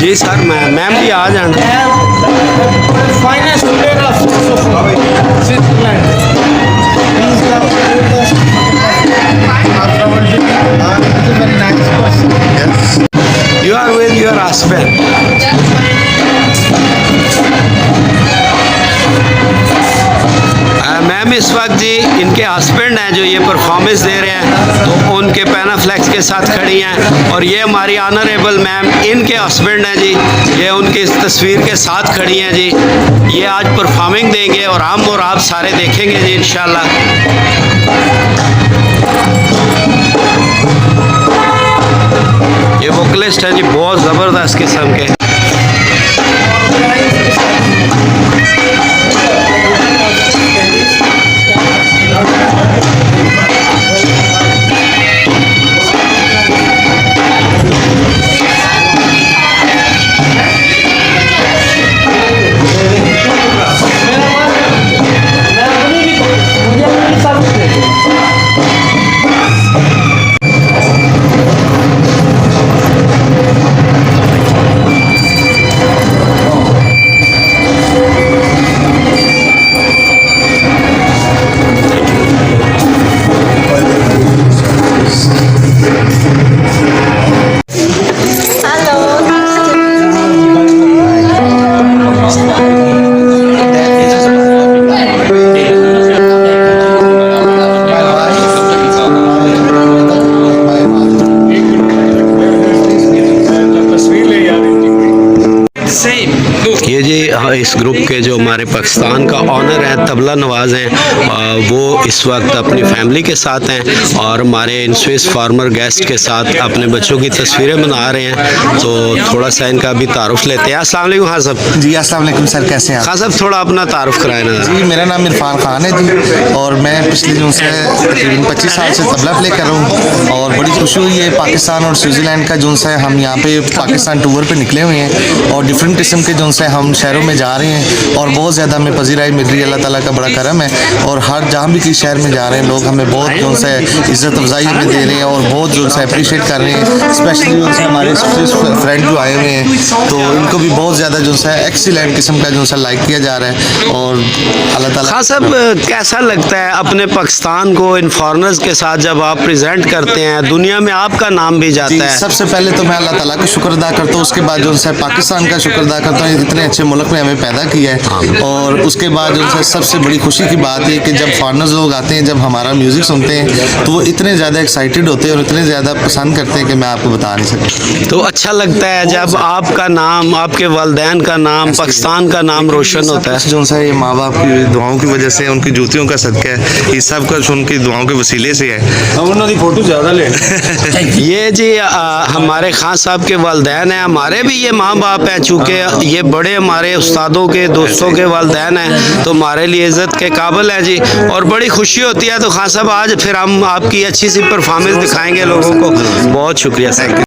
जी sir, ma'am भी आ जाना। Finest player of saxophone, Switzerland. He is the oldest after world. He is a very nice person. Yes. You are with your husband. Ma'am इस वक्त जी इनके husband हैं जो ये performance दे रहे हैं, तो उनके पैनाफ्लेक्स के साथ खड़ी हैं। और ये हमारी ऑनरेबल मैम इनके हस्बैंड हैं जी, ये उनकी इस तस्वीर के साथ खड़ी हैं जी। ये आज परफॉर्मिंग देंगे और हम और आप सारे देखेंगे जी इंशाल्लाह। ये वोकलिस्ट हैं जी, बहुत ज़बरदस्त किस्म के। ये जी इस ग्रुप के जो हमारे पाकिस्तान का ऑनर है, तबला नवाज हैं, वो इस वक्त अपनी फैमिली के साथ हैं और हमारे इन स्विस फार्मर गेस्ट के साथ अपने बच्चों की तस्वीरें बना रहे हैं। तो थोड़ा सा इनका भी तारुफ लेते हैं। अस्सलाम वालेकुम खान साहब। जी अस्सलाम वालेकुम सर, कैसे हैं आप? खान साहब थोड़ा अपना तारुफ कराए ना। जी मेरा नाम इरफान खान है जी, और मैं पिछले दिनों से तकरीबन 25 साल से तबला प्ले कर रहा हूँ और बड़ी खुशी हुई है पाकिस्तान और स्विट्ज़रलैंड का जो है हम यहाँ पे पाकिस्तान टूर पे निकले हुए हैं और डिफरेंट किस्म के जो है हम शहरों में जा रहे हैं और बहुत ज़्यादा हमें पजीराई मिल रही है। अल्लाह ताला का बड़ा करम है और हर जहाँ भी किसी शहर में जा रहे हैं लोग हमें बहुत जो है इज़्ज़त अफजाई हमें दे रहे हैं और बहुत जो है अप्रीशिएट कर रहे हैं। स्पेशली जो है हमारे फ्रेंड जो आए हुए हैं तो इनको भी बहुत ज़्यादा जो है एक्सीलेंट किस्म का जो है लाइक किया जा रहा है और अल्लाह ताला। खान साहब कैसा लगता है अपने पाकिस्तान को इन फॉरेनर्स के साथ जब आप प्रेजेंट करते हैं, दुनिया में आपका नाम भी जाता है? सबसे पहले तो मैं अल्लाह ताला का शुक्र अदा करता हूँ, उसके बाद जो है पाकिस्तान का शुक्र अदा करता हूँ, इतने अच्छे मुल्क में हमें पैदा किया है। और उसके बाद जो है सबसे बड़ी खुशी की बात है कि जब फॉरेनर्स लोग आते हैं, जब हमारा म्यूज़िक सुनते हैं तो वो इतने ज़्यादा एक्साइटेड होते हैं और इतने ज़्यादा पसंद करते हैं कि मैं आपको बता नहीं सकता। तो अच्छा लगता है जब आपका नाम, आपके वालिदैन का नाम, पाकिस्तान का नाम रोशन होता है। जो है ये माँ बाप की दुआओं की वजह से, उनकी जूतियों का सदका है, ये सब कुछ उनकी दुआओं के वसीले से है। उन्होंने फोटो ज़्यादा ले ये जी हमारे खान साहब के वालिदैन हैं, हमारे भी ये माँ बाप हैं, चूँकि ये बड़े हमारे उस्तादों के दोस्तों के वालिदैन हैं तो हमारे लिए इज़्ज़त के काबिल है जी और बड़ी खुशी होती है। तो खान साहब आज फिर हम आपकी अच्छी सी परफॉर्मेंस दिखाएंगे लोगों को। बहुत शुक्रिया सर।